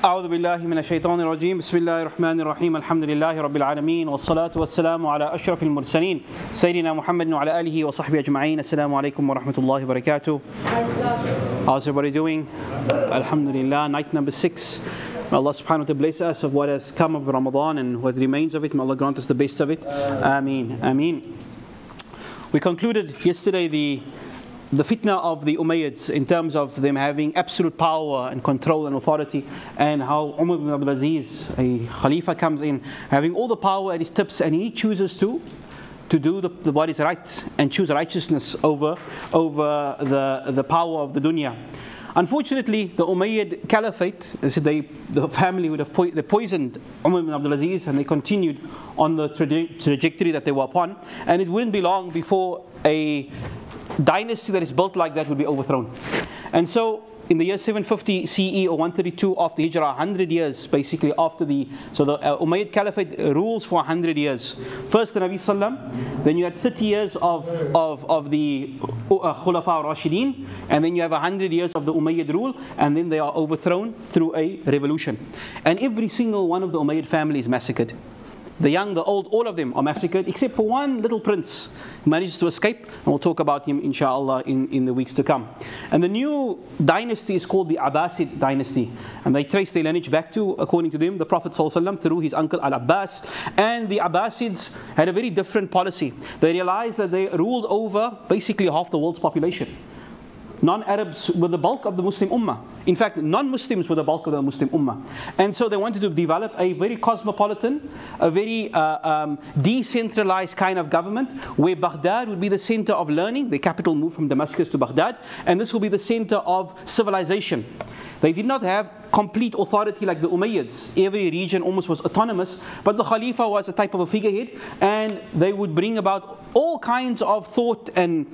أعوذ بالله من الشيطان الرجيم بسم الله الرحمن الرحيم الحمد لله رب العالمين والصلاة والسلام على أشرف المرسلين سيدنا محمد وعلى آله وصحبه أجمعين. Assalamu alaikum wa rahmatullahi wa barakatuh. How's everybody doing? Alhamdulillah, night number 6. May Allah subhanahu wa ta'ala bless us of what has come of Ramadan and what remains of it. May Allah grant us the best of it. Ameen. Ameen. We concluded yesterday the fitna of the Umayyads in terms of them having absolute power and control and authority, and how Umar ibn Abdul Aziz, a Khalifa, comes in having all the power at his tips, and he chooses to do what is right and choose righteousness over the power of the dunya. Unfortunately, the Umayyad Caliphate, the family would have they poisoned Umar ibn Abdul Aziz, and they continued on the trajectory that they were upon, and it wouldn't be long before a dynasty that is built like that will be overthrown. And so in the year 750 CE or 132 after Hijrah, 100 years basically after the Umayyad Caliphate rules for 100 years. First the Nabi Sallam, then you had 30 years of the Khulafa al-Rashideen, and then you have 100 years of the Umayyad rule, and then they are overthrown through a revolution. And every single one of the Umayyad family is massacred. The young, the old, all of them are massacred, except for one little prince who manages to escape, and we'll talk about him inshallah in the weeks to come. And the new dynasty is called the Abbasid dynasty, and they trace their lineage back to, according to them, the Prophet ﷺ through his uncle Al-Abbas. And the Abbasids had a very different policy. They realized that they ruled over basically half the world's population. Non-Arabs were the bulk of the Muslim Ummah. In fact, non-Muslims were the bulk of the Muslim Ummah. And so they wanted to develop a very cosmopolitan, a very decentralized kind of government, where Baghdad would be the center of learning. The capital moved from Damascus to Baghdad, and this will be the center of civilization. They did not have complete authority like the Umayyads. Every region almost was autonomous, but the Khalifa was a type of a figurehead, and they would bring about all kinds of thought and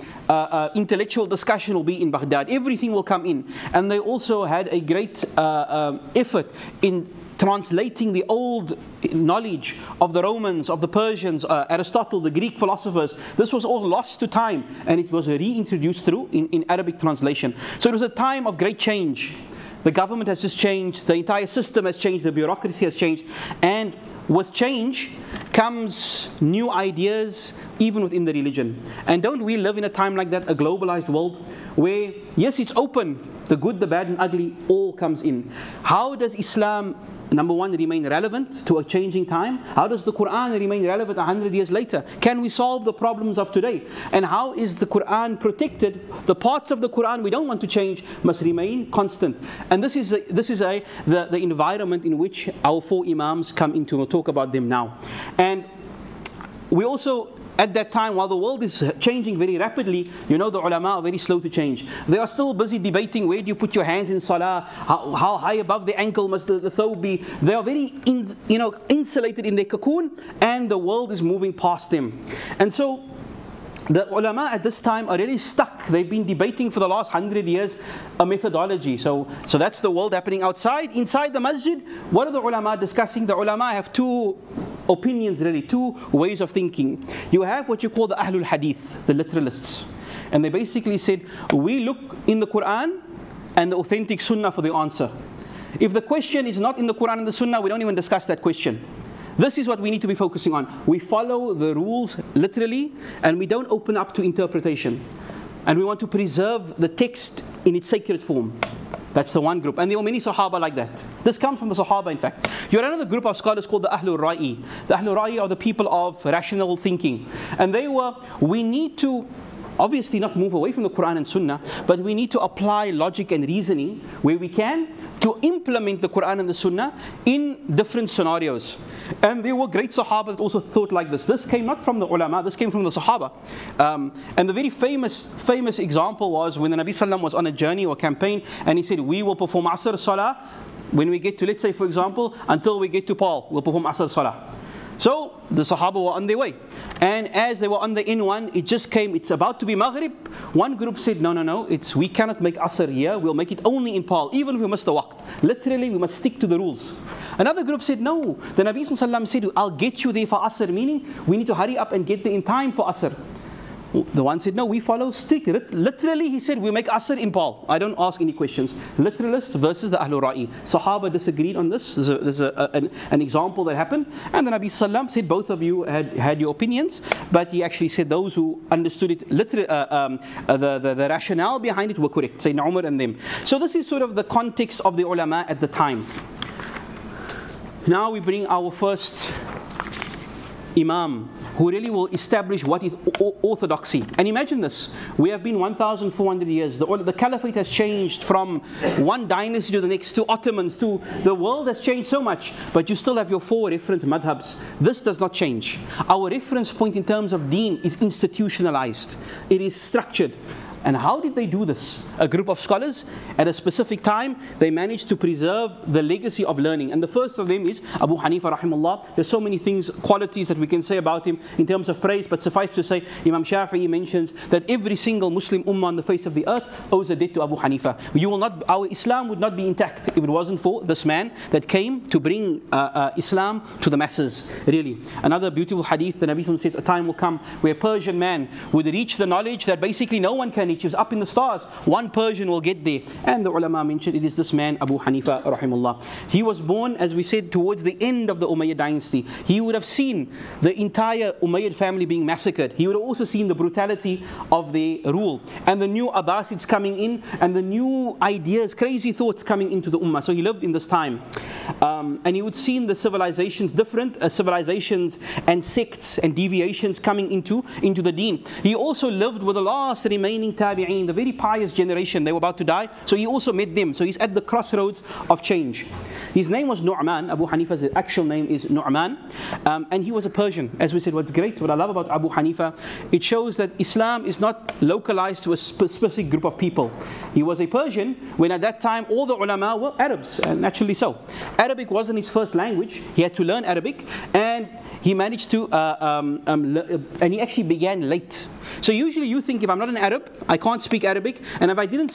intellectual discussion will be in Baghdad. Everything will come in. And they also had a great effort in translating the old knowledge of the Romans, of the Persians, Aristotle, the Greek philosophers. This was all lost to time, and it was reintroduced through in Arabic translation. So it was a time of great change. The government has just changed, the entire system has changed, the bureaucracy has changed, and with change comes new ideas even within the religion. And don't we live in a time like that, a globalized world, where yes, it's open, the good, the bad and ugly all comes in. How does Islam, number one, remain relevant to a changing time? How does the Quran remain relevant 100 years later? Can we solve the problems of today? And how is the Quran protected? The parts of the Quran we don't want to change must remain constant. And this is the environment in which our four Imams come into. We'll talk about them now. And we also, at that time, while the world is changing very rapidly, the ulama are very slow to change. They are still busy debating, where do you put your hands in salah? How high above the ankle must the thawb be? They are very insulated in their cocoon, and the world is moving past them. And so the ulama at this time are really stuck. They've been debating for the last 100 years a methodology. So that's the world happening outside. Inside the masjid, what are the ulama discussing? The ulama have two opinions, really, two ways of thinking. You have what you call the Ahlul Hadith, the literalists. And they basically said, we look in the Quran and the authentic Sunnah for the answer. If the question is not in the Quran and the Sunnah, we don't even discuss that question. This is what we need to be focusing on. We follow the rules literally, and we don't open up to interpretation. And we want to preserve the text in its sacred form. That's the one group. And there were many Sahaba like that. This comes from the Sahaba, in fact. You have another group of scholars called the Ahlul Ra'i. The Ahlul Ra'i are the people of rational thinking. And we need to obviously not move away from the Quran and Sunnah, but we need to apply logic and reasoning where we can to implement the Quran and the Sunnah in different scenarios. And there were great Sahaba that also thought like this. This came not from the ulama, this came from the Sahaba. And the very famous example was when the Nabi Sallam was on a journey or campaign, and he said, we will perform Asr Salah when we get to, let's say for example, until we get to Paul, we'll perform Asr Salah. So the Sahaba were on their way, and as they were on the N1, it just came, it's about to be Maghrib. One group said, no, we cannot make Asr here, we'll make it only in Paul, even if we miss the waqt. Literally, we must stick to the rules. Another group said, no, the Nabi Sallallahu said, I'll get you there for Asr, meaning we need to hurry up and get there in time for Asr. The one said, no, we follow strict. Literally, he said, we make asr in Paul. I don't ask any questions. Literalist versus the Ahlul Ra'i. Sahaba disagreed on this. There's an example that happened. And the Nabi Sallam said, both of you had your opinions. But he actually said those who understood it, the rationale behind it were correct. Sayyidina Umar and them. So this is sort of the context of the ulama at the time. Now we bring our first Imam, who really will establish what is orthodoxy. And imagine this, we have been 1,400 years. The caliphate has changed from one dynasty to the next, to Ottomans, to the world has changed so much, but you still have your 4 reference madhabs. This does not change. Our reference point in terms of deen is institutionalized. It is structured. And how did they do this? A group of scholars at a specific time, they managed to preserve the legacy of learning. And the first of them is Abu Hanifa rahimahullah. There's so many things, qualities that we can say about him in terms of praise, but suffice to say, Imam Shafi'i mentions that every single Muslim ummah on the face of the earth owes a debt to Abu Hanifa. Our Islam would not be intact if it wasn't for this man that came to bring Islam to the masses, really. Another beautiful hadith, the Nabi Sallallahu Alaihi Wasallam says, a time will come where a Persian man would reach the knowledge that basically no one can reach. He was up in the stars. One Persian will get there. And the ulama mentioned it is this man, Abu Hanifa rahimahullah. He was born, as we said, towards the end of the Umayyad dynasty. He would have seen the entire Umayyad family being massacred. He would have also seen the brutality of their rule. And the new Abbasids coming in, and the new ideas, crazy thoughts coming into the ummah. So he lived in this time. And he would see the civilizations, different civilizations and sects and deviations coming into the deen. He also lived with the last remaining tabi'een, the very pious generation. They were about to die, so he also met them. So he's at the crossroads of change. His name was Nu'man. Abu Hanifa's actual name is Nu'man, and he was a Persian. As we said, what's great, what I love about Abu Hanifa, it shows that Islam is not localized to a specific group of people. He was a Persian when at that time all the ulama were Arabs, and naturally so. Arabic wasn't his first language. He had to learn Arabic, and he managed to, and he actually began late. So usually you think, if I'm not an Arab, I can't speak Arabic, and if I didn't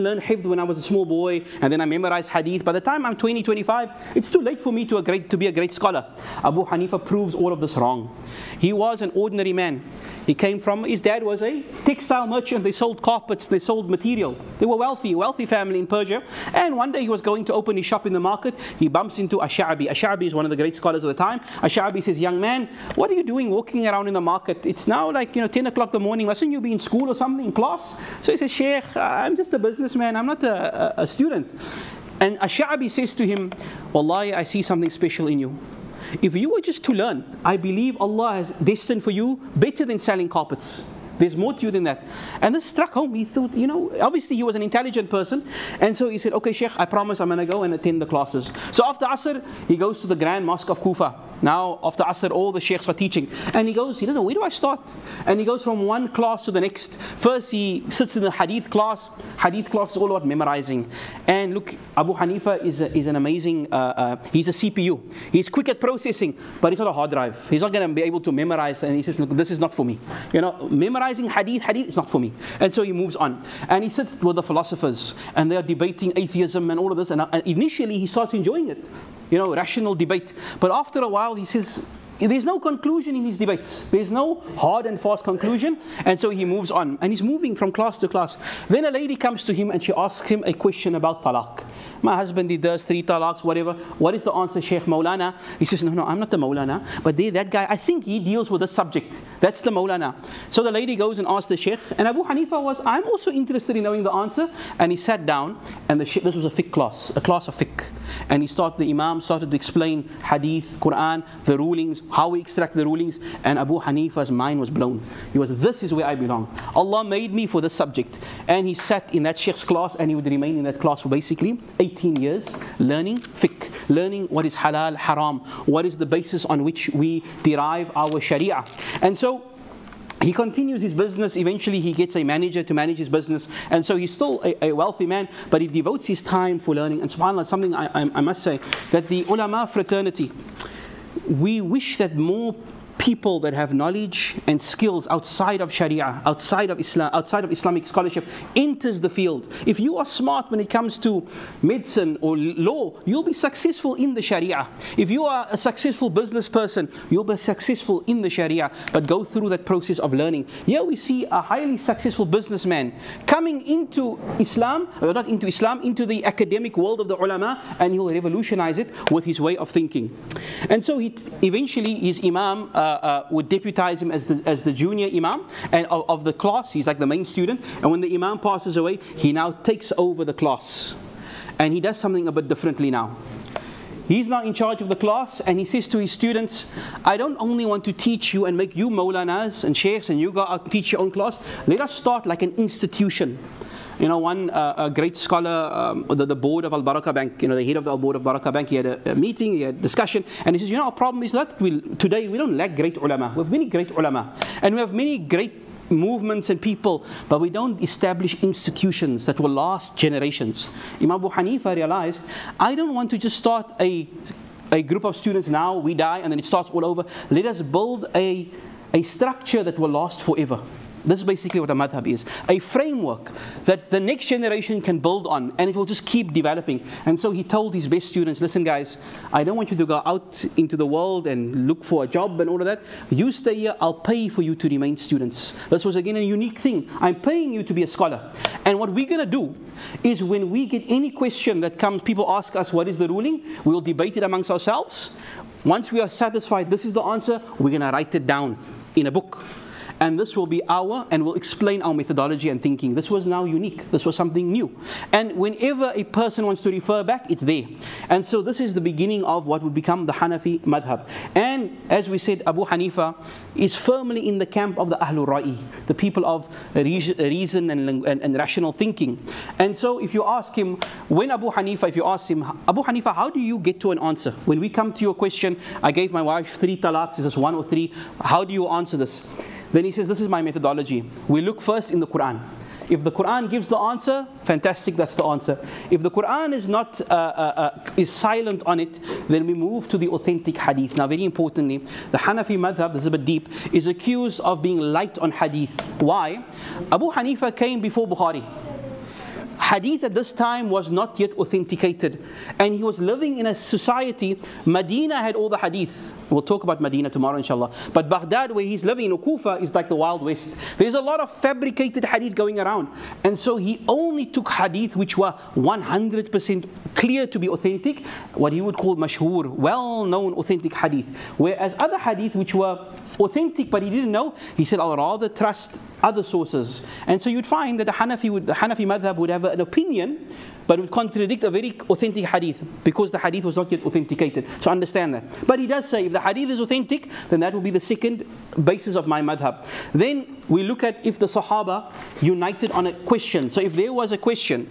learn hifd when I was a small boy, and then I memorized hadith, by the time I'm 20, 25, it's too late for me to be a great scholar. Abu Hanifa proves all of this wrong. He was an ordinary man. He came from, his dad was a textile merchant. They sold carpets, they sold material. They were wealthy family in Persia. And one day he was going to open his shop in the market. He bumps into Ash-Sha'bi. Ash-Sha'bi is one of the great scholars of the time. Ash-Sha'bi says, young man, what are you doing walking around in the market? It's now like 10 o'clock in the morning. Mustn't you be in school or something, in class? So he says, Sheikh, I'm just a businessman. I'm not a student. And Ash-Sha'bi says to him, Wallahi, I see something special in you. If you were just to learn, I believe Allah has destined for you better than selling carpets. There's more to you than that. And this struck home. He thought, obviously he was an intelligent person. And so he said, okay, Sheikh, I promise I'm going to go and attend the classes. So after Asr, he goes to the Grand Mosque of Kufa. Now, after Asr, all the Sheikhs are teaching. And he doesn't know, where do I start? And he goes from one class to the next. First, he sits in the Hadith class. Hadith class is all about memorizing. And look, Abu Hanifa is an amazing, he's a CPU. He's quick at processing, but he's not a hard drive. He's not going to be able to memorize. And he says, look, this is not for me. Memorizing hadith is not for me. And so he moves on. And he sits with the philosophers, and they are debating atheism and all of this. And initially, he starts enjoying it. Rational debate. But after a while, he says, there's no conclusion in these debates. There's no hard and fast conclusion. And so he moves on. And he's moving from class to class. Then a lady comes to him and she asks him a question about talaq. My husband, he does 3 talaqs, whatever. What is the answer, Sheikh Maulana? He says, no, I'm not the Maulana. But that guy, I think he deals with the subject. That's the Maulana. So the lady goes and asks the Sheikh. And Abu Hanifa I'm also interested in knowing the answer. And he sat down. And this was a fiqh class, a class of fiqh. And the Imam started to explain hadith, Quran, the rulings, how we extract the rulings. And Abu Hanifa's mind was blown. He was, this is where I belong. Allah made me for this subject. And he sat in that Sheikh's class, and he would remain in that class for basically 18 years, learning fiqh, learning what is halal, haram, what is the basis on which we derive our sharia. And so he continues his business. Eventually he gets a manager to manage his business, and so he's still a wealthy man, but he devotes his time for learning. And subhanAllah, something I must say, that the ulama fraternity, we wish that more people that have knowledge and skills outside of Sharia, outside of Islam, outside of Islamic scholarship, enters the field. If you are smart when it comes to medicine or law, you'll be successful in the Sharia. If you are a successful business person, you'll be successful in the Sharia, but go through that process of learning. Here we see a highly successful businessman coming into Islam, or not into Islam, into the academic world of the ulama, and he'll revolutionize it with his way of thinking. And so eventually his imam would deputize him as the junior imam and of the class. He's like the main student, and when the imam passes away, he now takes over the class, and he does something a bit differently now. He's now in charge of the class, and he says to his students, I don't only want to teach you and make you maulanas and sheikhs and you go out and teach your own class. Let us start like an institution. You know, one great scholar, the board of Al Barakah Bank, you know, the head of the board of Barakah Bank, he had a meeting, he had a discussion, and he says, you know, our problem is that today we don't lack great ulama. We have many great ulama, and we have many great movements and people, but we don't establish institutions that will last generations. Imam Abu Hanifa realized, I don't want to just start a group of students now, we die, and then it starts all over. Let us build a structure that will last forever. This is basically what a madhab is. A framework that the next generation can build on, and it will just keep developing. And so he told his best students, listen guys, I don't want you to go out into the world and look for a job and all of that. You stay here, I'll pay for you to remain students. This was again a unique thing. I'm paying you to be a scholar. And what we're going to do is when we get any question that comes, people ask us what is the ruling, we'll debate it amongst ourselves. Once we are satisfied this is the answer, we're going to write it down in a book. And this will be and will explain our methodology and thinking. This was now unique. This was something new. And whenever a person wants to refer back, it's there. And so this is the beginning of what would become the Hanafi madhab. And as we said, Abu Hanifa is firmly in the camp of the Ahlul Ra'i, the people of reason and rational thinking. And so if you ask him, if you ask him, Abu Hanifa, how do you get to an answer? When we come to your question, I gave my wife 3 talaqs, is this 1 or 3? How do you answer this? Then he says, this is my methodology. We look first in the Quran. If the Quran gives the answer, fantastic, that's the answer. If the Quran is not is silent on it, then we move to the authentic hadith. Now, very importantly, the Hanafi madhab, this is a bit deep, is accused of being light on hadith. Why? Abu Hanifa came before Bukhari. Hadith at this time was not yet authenticated, and he was living in a society. Medina had all the hadith. We'll talk about Medina tomorrow inshallah. But Baghdad, where he's living in Kufa, is like the Wild West. There's a lot of fabricated hadith going around, and so he only took hadith which were 100% clear to be authentic, what he would call mashhur, well-known authentic hadith. Whereas other hadith which were authentic but he didn't know, he said, I'll rather trust other sources. And so you'd find that the Hanafi madhab would have an opinion, but it would contradict a very authentic hadith because the hadith was not yet authenticated. So understand that. But he does say, if the hadith is authentic, then that will be the second basis of my madhab. Then we look at if the Sahaba united on a question. So if there was a question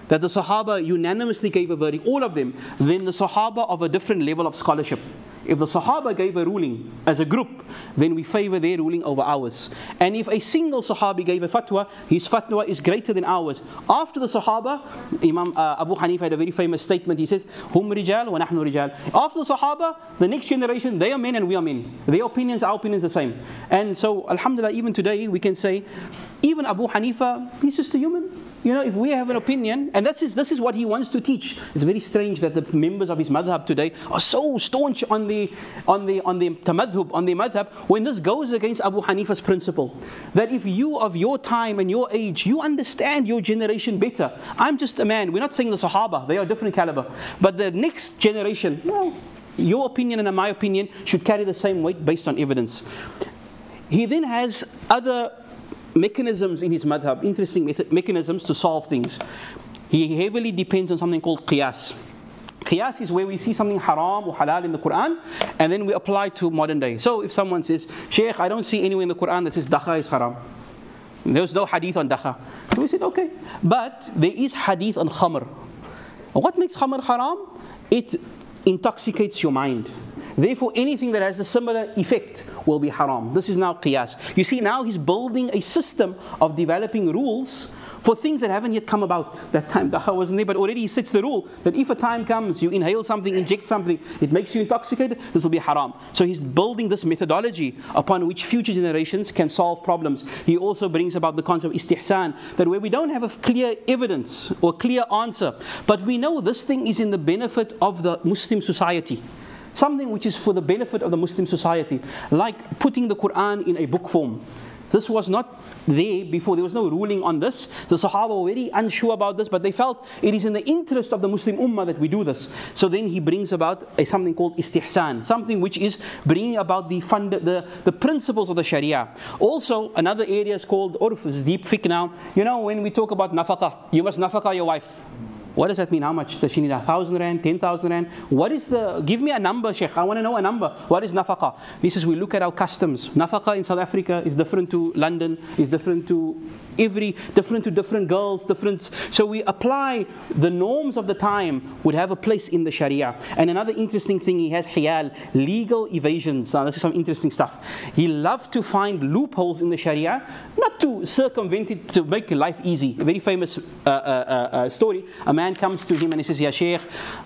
that the Sahaba unanimously gave a verdict, all of them, then the Sahaba of a different level of scholarship. If the Sahaba gave a ruling as a group, then we favor their ruling over ours. And if a single Sahabi gave a fatwa, his fatwa is greater than ours. After the Sahaba, Imam Abu Hanifa had a very famous statement. He says, Hum rijal wa nahnu rijal. After the Sahaba, the next generation, they are men and we are men. Their opinions, our opinions are the same. And so, alhamdulillah, even today, we can say, even Abu Hanifa, he's just a human. You know, if we have an opinion, and this is what he wants to teach. It's very strange that the members of his madhab today are so staunch on the tamadhub, on the madhab, when this goes against Abu Hanifa's principle. That if you of your time and your age, you understand your generation better. I'm just a man. We're not saying the Sahaba, they are different caliber. But the next generation, well, your opinion and my opinion should carry the same weight based on evidence. He then has other mechanisms in his madhab, interesting mechanisms to solve things. He heavily depends on something called qiyas. Qiyas is where we see something haram or halal in the Quran, and then we apply to modern day. So if someone says, Shaykh, I don't see anywhere in the Quran that says dakha is haram. There's no hadith on dakha. So we said, okay. But there is hadith on khamr. What makes khamr haram? It intoxicates your mind. Therefore, anything that has a similar effect will be haram. This is now qiyas. You see, now he's building a system of developing rules for things that haven't yet come about. That time Dakha wasn't there, but already he sets the rule that if a time comes, you inhale something, inject something, it makes you intoxicated, this will be haram. So he's building this methodology upon which future generations can solve problems. He also brings about the concept of istihsan, that where we don't have a clear evidence or clear answer, but we know this thing is in the benefit of the Muslim society, something which is for the benefit of the Muslim society, like putting the Quran in a book form. This was not there before. There was no ruling on this. The Sahaba were very unsure about this, but they felt it is in the interest of the Muslim Ummah that we do this. So then he brings about something called istihsan, something which is bringing about the principles of the Sharia. Also, another area is called urf, this is deep fiqh now. You know, when we talk about nafaqah, you must nafaqah your wife. What does that mean? How much? Does she need 1,000 rand, 10,000 rand? What is the, give me a number, Sheikh. I want to know a number. What is nafaqah? He says, we look at our customs. Nafaqah in South Africa is different to London, is different to different girls, different. So we apply the norms of the time would have a place in the Sharia. And another interesting thing, he has hiyal, legal evasions. Now this is some interesting stuff. He loved to find loopholes in the Sharia, not to circumvent it, to make life easy. A very famous story. A man comes to him and he says, Ya Sheikh,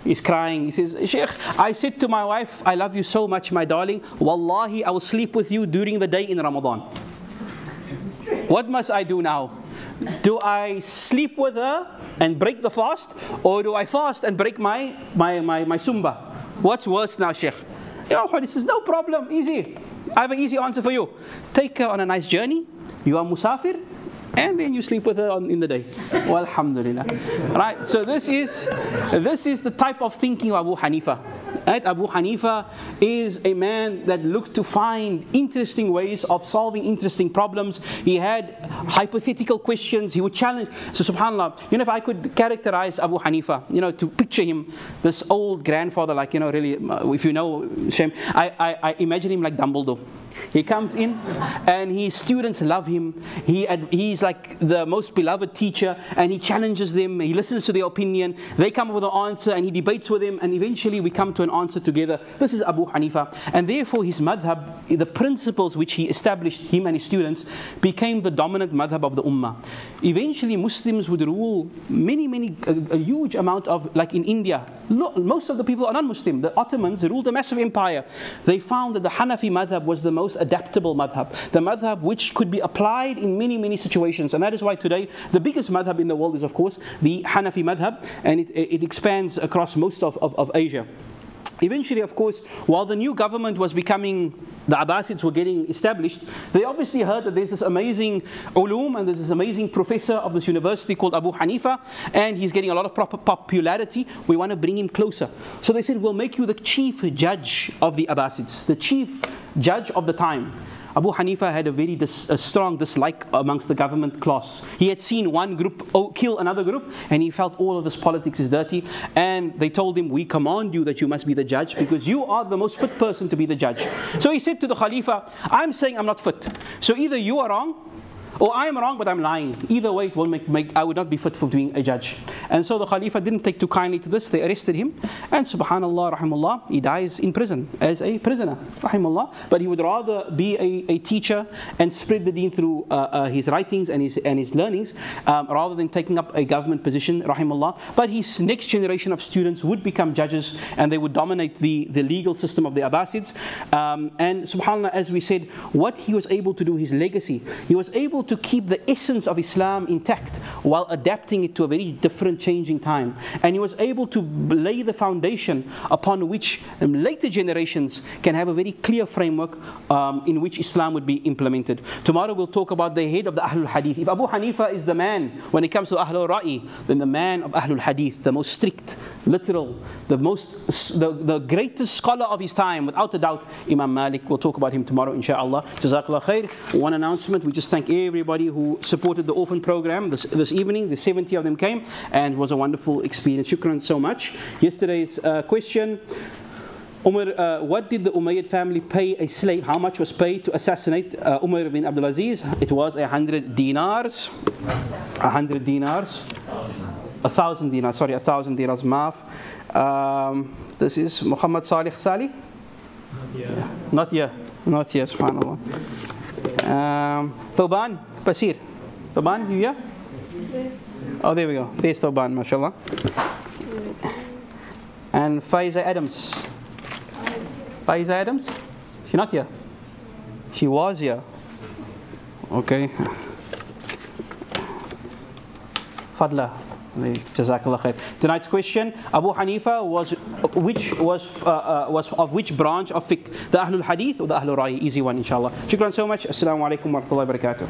he's crying. He says, Sheikh, I said to my wife, I love you so much, my darling. Wallahi, I will sleep with you during the day in Ramadan. What must I do now? Do I sleep with her and break the fast? Or do I fast and break my sumba? What's worse now, Sheikh? You know, this is no problem, easy. I have an easy answer for you. Take her on a nice journey. You are musafir. And then you sleep with her in the day. Well, alhamdulillah. Right, so this is the type of thinking of Abu Hanifa. Right? Abu Hanifa is a man that looked to find interesting ways of solving interesting problems. He had hypothetical questions. He would challenge. So subhanAllah, you know, if I could characterize Abu Hanifa, you know, to picture him, this old grandfather, like, you know, really, if you know, Shem, I imagine him like Dumbledore. He comes in and his students love him. He's like the most beloved teacher, and he challenges them. He listens to their opinion. They come up with an answer and he debates with them, and eventually we come to an answer together. This is Abu Hanifa, and therefore his madhab, the principles which he established, him and his students, became the dominant madhab of the ummah. Eventually Muslims would rule a huge amount of, like in India, most of the people are non-Muslim. The Ottomans ruled a massive empire. They found that the Hanafi madhab was the most adaptable madhab, the madhab which could be applied in many situations. And that is why today the biggest madhab in the world is, of course, the Hanafi madhab, and it expands across most of Asia. Eventually, of course, while the new government was becoming, the Abbasids were getting established, they obviously heard that there's this amazing ulum and there's this amazing professor of this university called Abu Hanifa, and he's getting a lot of popularity. We want to bring him closer. So they said, we'll make you the chief judge of the Abbasids, the chief judge of the time. Abu Hanifa had a strong dislike amongst the government class. He had seen one group kill another group, and he felt all of this politics is dirty. And they told him, we command you that you must be the judge, because you are the most fit person to be the judge. So he said to the Khalifa, I'm saying I'm not fit. So either you are wrong, or I am wrong, but I'm lying. Either way, it won't I would not be fit for being a judge. And so the Khalifa didn't take too kindly to this. They arrested him. And subhanallah, rahimullah, he dies in prison as a prisoner, rahimullah. But he would rather be a teacher and spread the deen through his writings and his learnings, rather than taking up a government position, rahimullah. But his next generation of students would become judges, and they would dominate the legal system of the Abbasids. And subhanallah, as we said, what he was able to do, his legacy, he was able to keep the essence of Islam intact while adapting it to a very different, changing time. And he was able to lay the foundation upon which later generations can have a very clear framework in which Islam would be implemented. Tomorrow we'll talk about the head of the Ahlul Hadith. If Abu Hanifa is the man when it comes to Ahlul Ra'i, then the man of Ahlul Hadith, the most strict, literal, the greatest scholar of his time, without a doubt, Imam Malik. We'll talk about him tomorrow, inshaAllah. Jazakallah khair. One announcement, we just thank everybody who supported the orphan program this evening. The 70 of them came, and it was a wonderful experience. Shukran so much. Yesterday's question, Umar, what did the Umayyad family pay a slave? How much was paid to assassinate Umar bin Abdul Aziz? It was 100 dinars. 100 dinars. 1,000 dinars. Sorry, 1,000 dinars. Maaf. This is Muhammad Salih Salih? Not yet. Not yet, subhanAllah. Thoban Basir. Thoban, you here? Oh, there we go. There's Thoban, mashallah. And Faiza Adams. Faiza Adams? She's not here. She was here. Okay. Fadla. Jazakallah khair. Tonight's question: Abu Hanifa was of which branch of fiqh? The Ahlul Hadith or the Ahlul Ra'i? Easy one, inshallah. Shukran so much. Assalamu alaikum wa rahmatullahi wa barakatuh.